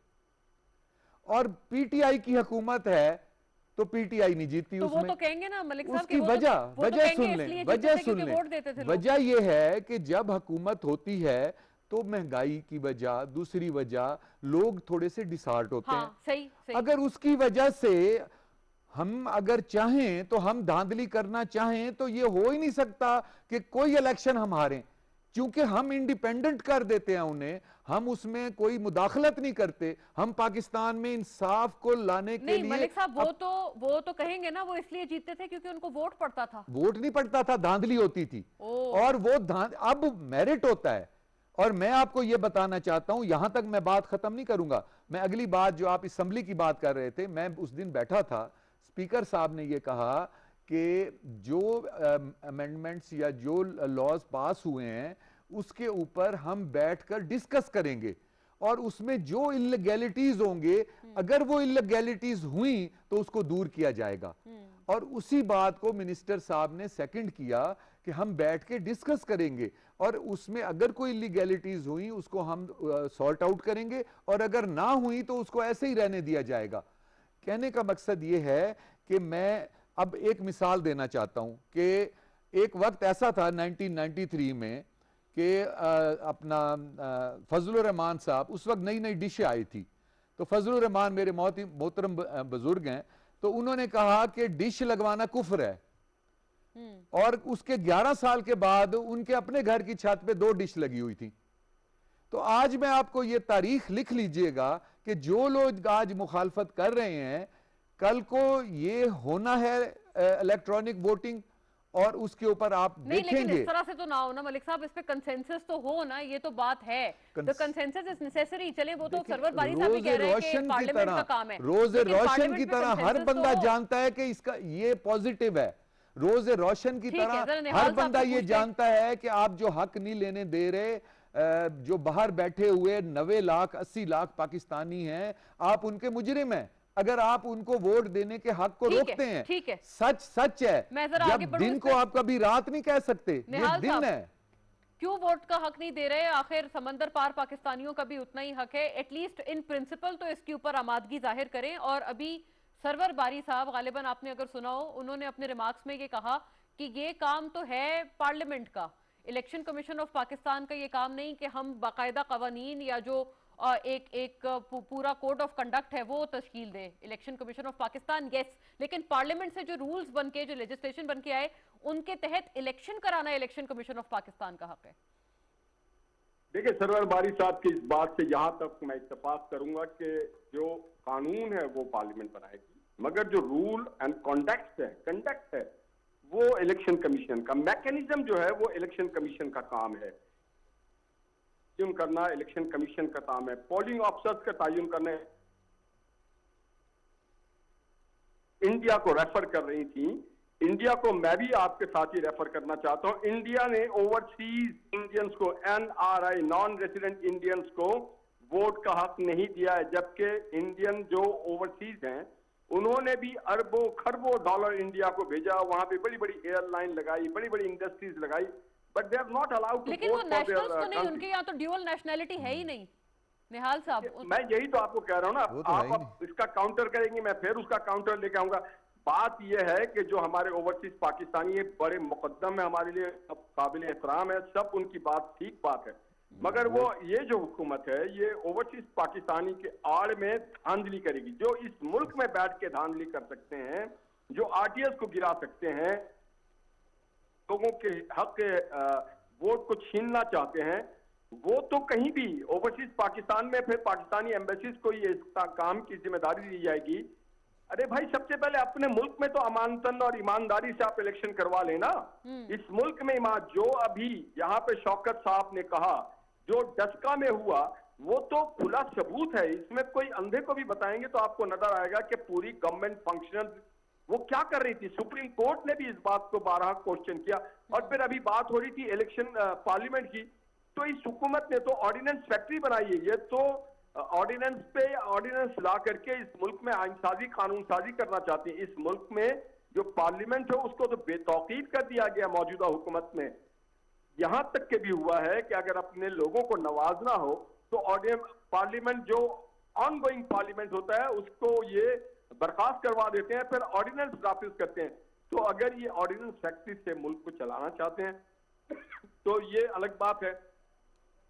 और पीटीआई की हुकूमत है तो पीटीआई नहीं जीतती। तो उसमें वो तो कहेंगे ना मलिक साहब उसकी वजह सुन लें, वजह यह है कि जब हुकूमत होती है तो महंगाई की वजह, दूसरी वजह लोग थोड़े से डिसहार्ट होते हैं। सही, सही। अगर उसकी वजह से हम अगर चाहें तो हम धांधली करना चाहें तो ये हो ही नहीं सकता कि कोई इलेक्शन हम हारें, क्योंकि हम इंडिपेंडेंट कर देते हैं उन्हें, हम उसमें कोई मुदाखलत नहीं करते। हम पाकिस्तान में इंसाफ को लाने के लिए, मलिक साहब वो तो कहेंगे ना वो इसलिए जीतते थे क्योंकि उनको वोट पड़ता था। वोट नहीं पड़ता था, धांधली होती थी। और वो अब मेरिट होता है। और मैं आपको यह बताना चाहता हूं, यहां तक मैं बात खत्म नहीं करूंगा, मैं अगली बात जो आप असेंबली की बात कर रहे थे, मैं उस दिन बैठा था, स्पीकर साहब ने यह कहा कि जो अमेंडमेंट्स या जो लॉज पास हुए हैं उसके ऊपर हम बैठकर डिस्कस करेंगे और उसमें जो इलीगैलिटीज होंगे, अगर वो इलीगैलिटीज हुई तो उसको दूर किया जाएगा। और उसी बात को मिनिस्टर साहब ने सेकंड किया कि हम बैठ के डिस्कस करेंगे और उसमें अगर कोई इलीगैलिटीज हुई उसको हम सॉर्ट आउट करेंगे और अगर ना हुई तो उसको ऐसे ही रहने दिया जाएगा। कहने का मकसद ये है कि मैं अब एक मिसाल देना चाहता हूं कि एक वक्त ऐसा था 1993 में कि अपना फजलुर रहमान साहब, उस वक्त नई नई डिशें आई थी, तो फजलुर रहमान मेरे मोहतरम बुजुर्ग हैं, तो उन्होंने कहा कि डिश लगवाना कुफ्र है। और उसके 11 साल के बाद उनके अपने घर की छत पे 2 डिश लगी हुई थी। तो आज मैं आपको ये तारीख लिख लीजिएगा कि जो लोग आज मुखालफत कर रहे हैं, कल को ये होना है इलेक्ट्रॉनिक वोटिंग और उसके ऊपर आप नहीं, देखेंगे। लेकिन इस तरह से तो ना हो ना मलिक साहब, इस पे कंसेंसस तो हो ना, ये तो बात है। The consensus is necessary. चले वो तो सरवर बारी साहब भी कह रहे हैं कि पार्लियामेंट का काम है। रोज़े रोशन की तरह हर बंदा जानता है कि इसका ये पॉजिटिव है। रोज़े रोशन की तरह हर बंदा ये जानता है कि आप जो हक नहीं लेने दे रहे, जो बाहर बैठे हुए 90 लाख 80 लाख पाकिस्तानी हैं, आप उनके मुजरिम हैं अगर आप उनको वोट देने के हक को रोकते हैं। ठीक है, सच सच है। जब दिन को आप कभी रात नहीं कह सकते, ये दिन है। क्यों वोट का हक नहीं दे रहे? आखिर समंदर पार पाकिस्तानियों का भी उतना ही हक है। एटलीस्ट इन प्रिंसिपल तो इसके ऊपर आमादगी जाहिर करें। और अभी सरवर बारी साहब, गालिबन आपने अगर सुना हो, उन्होंने अपने रिमार्क्स में ये कहा कि ये काम तो है पार्लियामेंट का, इलेक्शन कमीशन ऑफ पाकिस्तान का ये काम नहीं कि हम बाकायदा कवानीन या जो एक पूरा कोड ऑफ कंडक्ट है वो तश्कील दे। Election commission of Pakistan yes, लेकिन पार्लियामेंट से जो रूल्स बन के, जो लेजिस्लेशन बन के आए, उनके तहत इलेक्शन कराना इलेक्शन कमीशन ऑफ पाकिस्तान का हक है। देखिए, सरवर बारी साहब की इस बात से यहां तक मैं इत्तेफाक करूंगा कि जो कानून है वो पार्लियामेंट बनाएगी, मगर जो रूल एंड कंडक्ट है वो इलेक्शन कमीशन का, मैकेनिज्म जो है वो इलेक्शन कमीशन का काम है। तयन करना इलेक्शन कमीशन का काम है। पोलिंग ऑफिसर्स का तयन करना, इंडिया को रेफर कर रही थी, इंडिया को मैं भी आपके साथ ही रेफर करना चाहता हूं। इंडिया ने ओवरसीज इंडियंस को, NRI नॉन रेसिडेंट इंडियंस को वोट का हक नहीं दिया है, जबकि इंडियन जो ओवरसीज हैं उन्होंने भी अरबों खरबों डॉलर इंडिया को भेजा, वहां पे बड़ी बड़ी एयरलाइन लगाई, बड़ी बड़ी इंडस्ट्रीज लगाई, but they are not allowed to लेकिन वो नेशनल्स तो नहीं, उनके यहाँ तो ड्यूअल नेशनैलिटी है ही नहीं। निहाल साहब, मैं यही तो आपको कह रहा हूं ना, आप इसका काउंटर करेंगे, मैं फिर उसका काउंटर लेके आऊंगा। बात यह है कि जो हमारे ओवरसीज पाकिस्तानी है, बड़े मुकद्दम है, हमारे लिए काबिल एहतराम है, सब उनकी बात ठीक बात है, मगर वो ये जो हुकूमत है ये ओवरसीज पाकिस्तानी के आड़ में धांधली करेगी। जो इस मुल्क में बैठ के धांधली कर सकते हैं, जो RTS को गिरा सकते हैं, लोगों के हक के वोट को छीनना चाहते हैं, वो तो कहीं भी ओवरसीज पाकिस्तान में फिर पाकिस्तानी एम्बेसीज को ये इस काम की जिम्मेदारी दी जाएगी। अरे भाई, सबसे पहले अपने मुल्क में तो अमानतन और ईमानदारी से आप इलेक्शन करवा लेना। इस मुल्क में जो अभी यहाँ पे शौकत साहब ने कहा, जो डस्का में हुआ, वो तो खुला सबूत है। इसमें कोई अंधे को भी बताएंगे तो आपको नजर आएगा कि पूरी गवर्नमेंट फंक्शनल वो क्या कर रही थी। सुप्रीम कोर्ट ने भी इस बात को 12 क्वेश्चन किया। और फिर अभी बात हो रही थी इलेक्शन पार्लियामेंट की, तो इस हुकूमत ने तो ऑर्डिनेंस फैक्ट्री बनाई है। ये तो ऑर्डिनेंस पे ऑर्डिनेंस ला करके इस मुल्क में आइन साजी, कानून साजी करना चाहती है। इस मुल्क में जो पार्लियामेंट है उसको तो बेतौकीद कर दिया गया मौजूदा हुकूमत में। यहां तक के भी हुआ है कि अगर अपने लोगों को नवाजना हो तो पार्लियामेंट जो ऑनगोइंग पार्लियामेंट होता है उसको ये बर्खास्त करवा देते हैं, फिर ऑर्डिनेंस वापिस करते हैं। तो अगर ये ऑर्डिनेंस फैक्ट्री से मुल्क को चलाना चाहते हैं तो ये अलग बात है।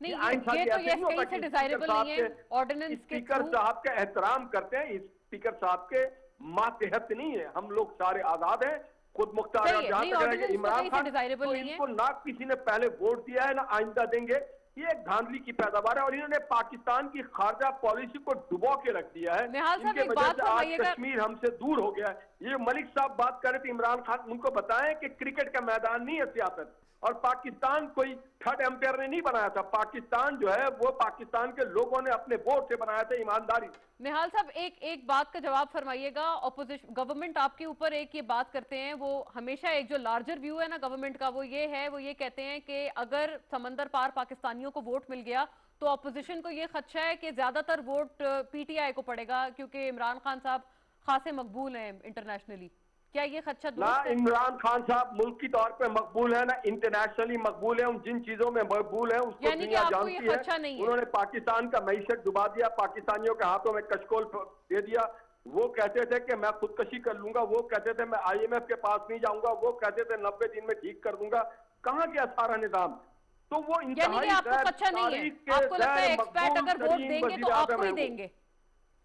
नहीं, ये तो ये कहीं से डिजायरेबल नहीं है। ऑर्डिनेंस के स्पीकर साहब का एहतराम करते हैं, स्पीकर साहब के मातहत नहीं है, हम लोग सारे आजाद हैं, खुद मुख्तार। इमरान खान तो इनको ना किसी ने पहले वोट दिया है ना आइंदा देंगे। ये एक धांधली की पैदावार है और इन्होंने पाकिस्तान की खारजा पॉलिसी को डुबो के रख दिया है। इनके वजह से आज कश्मीर हमसे दूर हो गया है। ये मलिक साहब बात कर रहे थे इमरान खान, उनको बताएं कि क्रिकेट का मैदान नहीं है सियासत, और पाकिस्तान कोई थर्ड एम्पायर ने नहीं बनाया था। पाकिस्तान जो है वो पाकिस्तान के लोगों ने अपने वोट से बनाया था, ईमानदारी। निहाल साहब, एक बात का जवाब फरमाइएगा। ऑपोजिशन गवर्नमेंट आपके ऊपर एक ये बात करते हैं, वो हमेशा एक जो लार्जर व्यू है ना गवर्नमेंट का, वो ये कहते हैं कि अगर समंदर पार पाकिस्तानियों को वोट मिल गया तो ऑपोजिशन को ये खदशा है कि ज्यादातर वोट पीटीआई को पड़ेगा, क्योंकि इमरान खान साहब खासे मकबूल हैं इंटरनेशनली। क्या ये खदशा ना दुरुस्त है? इमरान खान साहब मुल्क की तौर पे मकबूल है, ना इंटरनेशनली मकबूल है। उन जिन चीजों में मकबूल है उसको यानी कि दुनिया आपको ये जानती है। खदशा नहीं है? उन्होंने पाकिस्तान का मईशत डुबा दिया, पाकिस्तानियों के हाथों में कशकोल दे दिया। वो कहते थे कि मैं खुदकशी कर लूंगा, वो कहते थे मैं IMF के पास नहीं जाऊंगा, वो कहते थे 90 दिन में ठीक कर दूंगा। कहाँ गया सारा निजाम? तो वो यानी कि आपको खदशा नहीं है? आपको लगता है एक्सपैट अगर वोट देंगे तो आपको ही देंगे?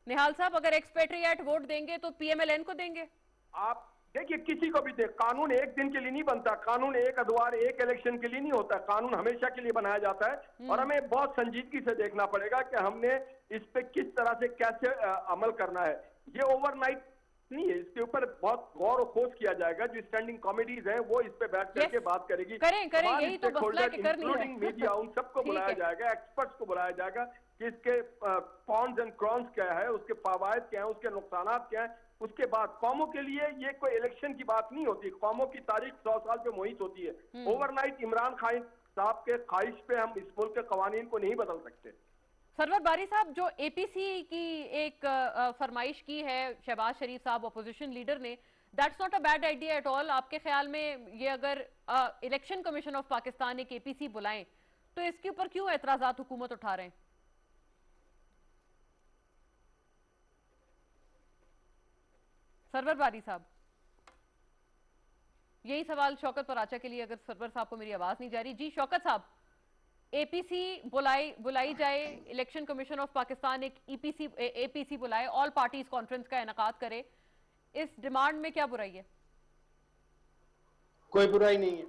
निहाल साहब, अगर एक्सपेट्रिएट वोट देंगे तो PMLN को देंगे? आप देखिए, किसी को भी दे, कानून एक दिन के लिए नहीं बनता, कानून एक अदवार एक इलेक्शन के लिए नहीं होता, कानून हमेशा के लिए बनाया जाता है। और हमें बहुत संजीदगी से देखना पड़ेगा कि हमने इस पे किस तरह से कैसे अमल करना है। ये ओवरनाइट नहीं है, इसके ऊपर बहुत गौर और खोज किया जाएगा। जो स्टैंडिंग कमेटीज हैं वो इस पे बैठ करके बात करेगी। करें यही तो मसला है कि करनी है। इंक्लूडिंग मीडिया, उन सबको बुलाया जाएगा, एक्सपर्ट्स को बुलाया जाएगा कि इसके कॉन्स एंड क्रॉन्स क्या है, उसके फावायद क्या है, उसके नुकसान क्या है। उसके बाद कौमों के लिए ये कोई इलेक्शन की बात नहीं होती, कौमों की तारीख 100 साल पे मोहित होती है। ओवरनाइट इमरान खान साहब के ख्वाहिश पे हम इस मुल्क के कवानीन को नहीं बदल सकते। सरवर बारी साहब, जो APC की एक फरमाइश की है शहबाज शरीफ साहब अपोजिशन लीडर ने, that's not a bad idea at all. आपके ख्याल में ये अगर इलेक्शन कमीशन ऑफ पाकिस्तान एक APC बुलाएं तो इसके ऊपर क्यों एतराजात हुकूमत उठा रहे हैं? सरवर बारी साहब, यही सवाल शौकत पराचा के लिए, अगर सरवर साहब को मेरी आवाज नहीं जा रही। जी शौकत साहब, APC बुलाई जाए, इलेक्शन कमीशन ऑफ पाकिस्तान एक APC बुलाए, ऑल पार्टीज कॉन्फ्रेंस का इनेकाद करे, इस डिमांड में क्या बुराई है? कोई बुराई नहीं है।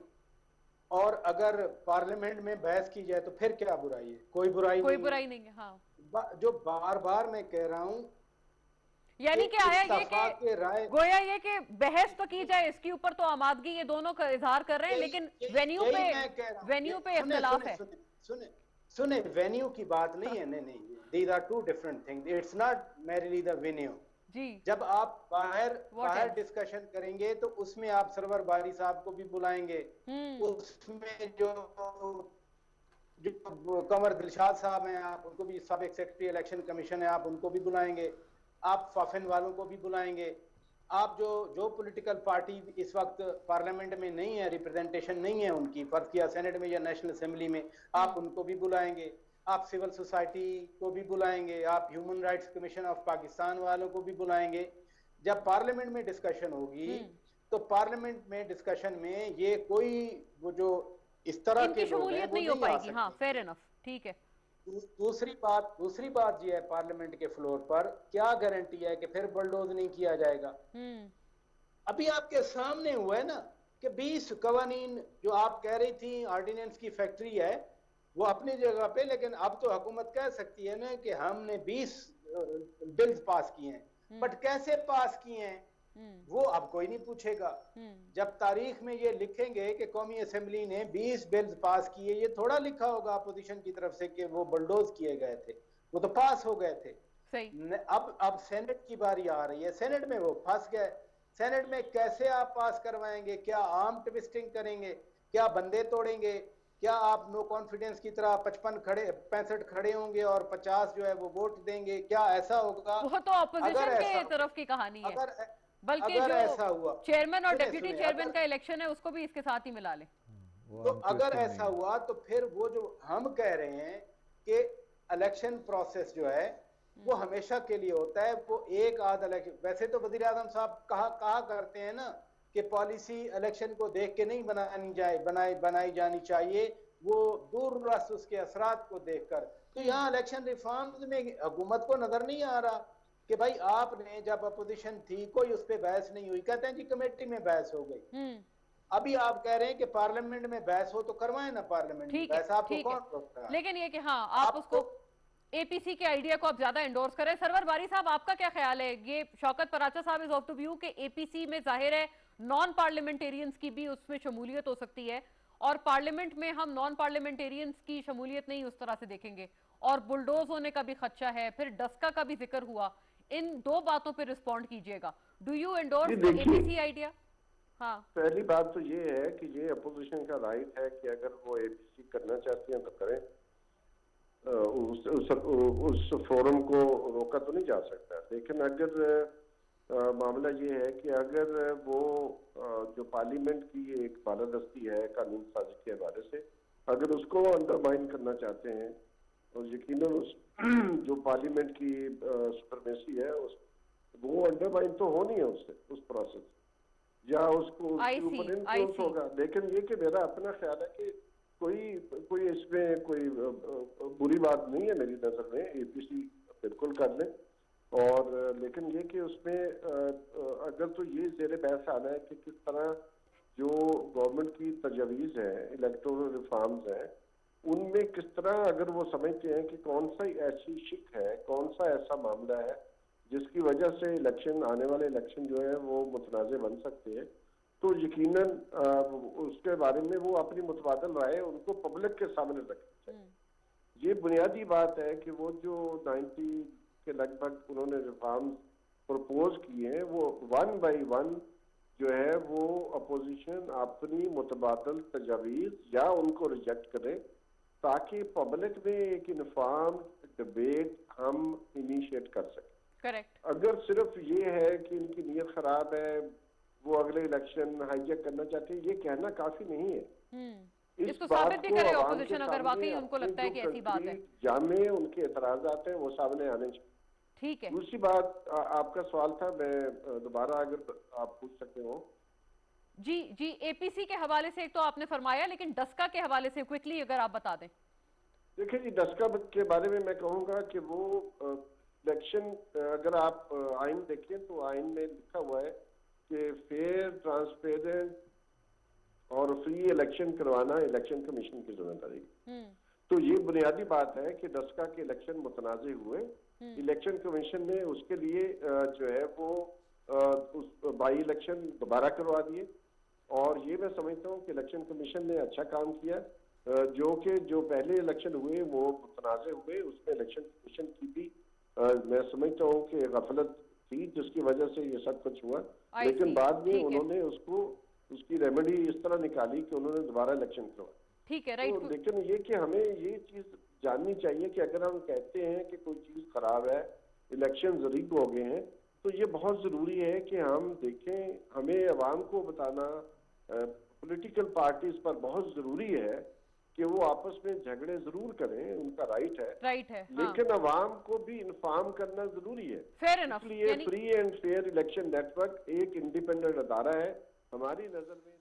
और अगर पार्लियामेंट में बहस की जाए तो फिर क्या बुराई है? कोई बुराई नहीं है। हाँ, जो बार बार मैं कह रहा हूं, यानी कि आया ये कि गोया ये कि बहस तो की जाए, इसके ऊपर तो आमादगी ये दोनों का इजहार कर रहे हैं, लेकिन वेन्यू पे इख्तिलाफ है। सुने, वेन्यू की बात नहीं है। नहीं, these are two different things. It's not merely the venue. जी, जब आप बाहर डिस्कशन करेंगे तो उसमें आप सरवर बारी साहब को भी बुलाएंगे, उसमें जो कमर दिलशाद साहब हैं, आप उनको भी, साबिक सेक्रेटरी इलेक्शन कमीशन है, आप उनको भी बुलाएंगे, आप फाफिन वालों को भी बुलाएंगे, आप जो पॉलिटिकल पार्टी इस वक्त पार्लियामेंट में नहीं है, रिप्रेजेंटेशन नहीं है उनकी, फर्ज किया सेनेट में या नेशनल असेंबली में, आप उनको भी बुलाएंगे, आप सिविल सोसाइटी को भी बुलाएंगे, आप human rights commission of Pakistan वालों को भी बुलाएंगे। जब पार्लियामेंट में डिस्कशन होगी तो पार्लियामेंट में डिस्कशन में ये कोई वो जो इस तरह के लोग हैं वो नहीं हो पाएगी। हाँ, फेयर इनफ, ठीक है। दूसरी बात ये है, पार्लियामेंट के फ्लोर पर क्या गारंटी है कि फिर बुलडोज नहीं किया जाएगा? अभी आपके सामने हुआ है ना कि 20 कवानीन जो आप कह रही थी ऑर्डिनेंस की फैक्ट्री है वो अपनी जगह पे, लेकिन अब तो हुकूमत कह सकती है ना कि हमने 20 बिल्स पास किए हैं, बट कैसे पास किए हैं वो अब कोई नहीं पूछेगा। जब तारीख में ये लिखेंगे कि कौमी असेंबली ने 20 बिल्स पास किए, ये थोड़ा लिखा होगा अपोजिशन की तरफ से कि वो बुलडोज किए गए थे, वो तो पास हो गए थे। सही। अब सेनेट की बारी आ रही है, सेनेट में वो फंस गए। सेनेट में कैसे आप पास करवाएंगे? क्या आर्म ट्विस्टिंग करेंगे? क्या बंदे तोड़ेंगे? क्या आप नो कॉन्फिडेंस की तरह 65 खड़े होंगे और 50 जो है वो वोट देंगे? क्या ऐसा होगा? वो तो ऑपोजिशन के तरफ की कहानी है, बल्कि जो ऐसा हुआ, चेयरमैन और डिप्टी चेयरमैन का इलेक्शन है उसको भी इसके साथ ही मिला ले। तो अगर ऐसा हुआ तो फिर वो जो हम कह रहे हैं कि इलेक्शन प्रोसेस जो है वो हमेशा के लिए होता है, वो एक आध इलेक्शन, वैसे तो वजीर आजम साहब कहा करते हैं ना कि पॉलिसी इलेक्शन को देख के नहीं बनाई जानी चाहिए, वो दूर रस उसके असरात को देखकर। तो यहाँ इलेक्शन रिफॉर्म्स में हुकूमत को नजर नहीं आ रहा कि भाई आपने जब अपोजिशन थी कोई उस पर बहस नहीं हुई, कहते हैं जी कमेटी में बहस हो गई। अभी आप कह रहे हैं कि पार्लियामेंट में बहस हो तो करवाएं ना पार्लियामेंट में बहस, आपको कौन रोकता है? लेकिन ये कि हाँ आप उसको एपीसी के आइडिया को आप ज्यादा एंडोर्स करें। सरवर बारी साहब, आपका क्या ख्याल है? ये शौकत पराचा साहब इज ऑफ टू व्यू कि एपीसी में जाहिर है नॉन पार्लियामेंटेरियंस की भी उसमें शमूलियत हो सकती है, और पार्लियामेंट में हम नॉन पार्लियामेंटेरियंस की शमूलियत नहीं उस तरह से देखेंगे, और बुलडोज होने का भी खदशा है, फिर डस्का का भी जिक्र हुआ। इन दो बातों पर रिस्पॉन्ड कीजिएगा। Do you endorse the APC idea? हाँ, पहली बात तो ये है कि ये अपोजिशन का राइट है कि अगर वो एपीसी करना चाहती हैं तो करें, उस फोरम को रोका तो नहीं जा सकता। लेकिन अगर मामला ये है कि अगर वो जो पार्लियामेंट की एक बालादस्ती है कानून साजी के हवाले से, अगर उसको अंडरमाइन करना चाहते हैं, और यकीनन उस जो पार्लियामेंट की सुपरमेसी है वो अंडरमाइन तो होनी है उससे, उस प्रोसेस या उसको उसके ऊपर इन्फ्लुएंस होगा। लेकिन ये कि मेरा अपना ख्याल है कि कोई इसमें कोई बुरी बात नहीं है मेरी नजर में, एपीसी बिल्कुल कर लें। और लेकिन ये कि उसमें अगर तो ये ज़ेर बहस आना है कि किस तरह जो गवर्नमेंट की तजवीज़ है, इलेक्टोरल रिफॉर्म्स हैं, उनमें किस तरह अगर वो समझते हैं कि कौन सा ऐसी शिक है, कौन सा ऐसा मामला है जिसकी वजह से इलेक्शन, आने वाले इलेक्शन जो है वो मुतनाज़ बन सकते हैं, तो यकीनन उसके बारे में वो अपनी मुतबादल राय उनको पब्लिक के सामने रखनी चाहिए। ये बुनियादी बात है कि वो जो 90 के लगभग उन्होंने रिफॉर्म्स प्रपोज किए हैं, वो 1 बाई 1 जो है वो अपोजिशन अपनी मुतबादल तजावीज़ या उनको रिजेक्ट करे, ताकि पब्लिक में एक इन्फॉर्म डिबेट हम इनिशिएट कर सकें। करेक्ट। अगर सिर्फ ये है कि इनकी नीयत खराब है, वो अगले इलेक्शन हाईजैक करना चाहते हैं, ये कहना काफी नहीं है। इसको साबित भी करे ऑपोजिशन अगर वाकई उनको लगता है कि ऐसी बात है। जामे उनके एतराजात हैं वो सामने आने चाहिए। ठीक है। दूसरी बात, आपका सवाल था, मैं दोबारा अगर आप पूछ सकते हो। जी जी, एपीसी के हवाले से एक तो आपने फरमाया, लेकिन डस्का के हवाले से क्विकली अगर आप बता दें। देखिए जी, डस्का के बारे में मैं कहूँगा कि वो इलेक्शन, अगर आप आइन देखें तो आइन में लिखा हुआ है कि फेयर, ट्रांसपेरेंट और फ्री इलेक्शन करवाना इलेक्शन कमीशन की जिम्मेदारी। तो ये बुनियादी बात है कि डस्का के इलेक्शन मुतनाज़े हुए, इलेक्शन कमीशन ने उसके लिए जो है वो उस बाई इलेक्शन दोबारा करवा दिए, और ये मैं समझता हूँ कि इलेक्शन कमीशन ने अच्छा काम किया। जो पहले इलेक्शन हुए वो मुतनाज़े हुए, उसमें इलेक्शन कमीशन की भी मैं समझता हूँ कि गफलत थी जिसकी वजह से ये सब कुछ हुआ। लेकिन बाद में उन्होंने उसकी रेमेडी इस तरह निकाली कि उन्होंने दोबारा इलेक्शन करवाया। ठीक है, राइट। तो लेकिन ये कि हमें ये चीज जाननी चाहिए कि अगर हम कहते हैं कि कोई चीज खराब है, इलेक्शन रिग हो गए हैं, तो ये बहुत जरूरी है कि हम देखें, हमें अवाम को बताना, पॉलिटिकल पार्टीज पर बहुत जरूरी है कि वो आपस में झगड़े जरूर करें, उनका राइट है, लेकिन अवाम को भी इन्फॉर्म करना जरूरी है। Fair enough. इसलिए free and fair election network एक इंडिपेंडेंट अदारा है हमारी नजर में।